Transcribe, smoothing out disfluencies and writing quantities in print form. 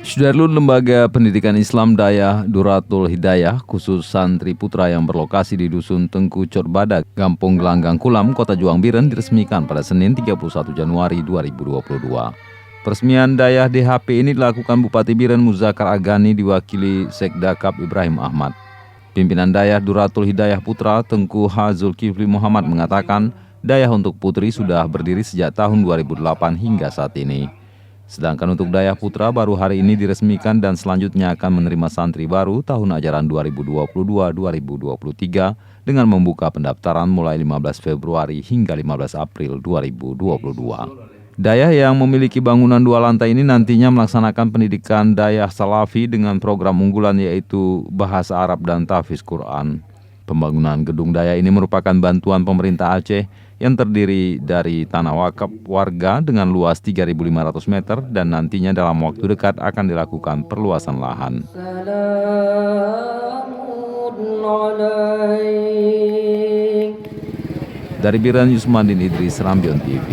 Sudarlun Lembaga Pendidikan Islam Dayah Duratul Hidayah khusus santri putra yang berlokasi di Dusun Tengku Corbadak, Kampung Gelanggang Kulam, Kota Juang Biren diresmikan pada Senin 31 Januari 2022. Peresmian Dayah DHP ini dilakukan Bupati Biren Muzakkar Agani diwakili Sekdakap Ibrahim Ahmad. Pimpinan Dayah Duratul Hidayah Putra Tengku H. Zulkifli Muhammad mengatakan Dayah untuk putri sudah berdiri sejak tahun 2008 hingga saat ini. Sedangkan untuk Dayah Putra baru hari ini diresmikan dan selanjutnya akan menerima santri baru tahun ajaran 2022-2023 dengan membuka pendaftaran mulai 15 Februari hingga 15 April 2022. Dayah yang memiliki bangunan 2 lantai ini nantinya melaksanakan pendidikan Dayah Salafi dengan program unggulan yaitu Bahasa Arab dan Tahfiz Quran. Pembangunan gedung Dayah ini merupakan bantuan pemerintah Aceh yang terdiri dari tanah wakaf warga dengan luas 3.500 meter dan nantinya dalam waktu dekat akan dilakukan perluasan lahan. Dari Biren, Yusmandin Idris, Rambion TV.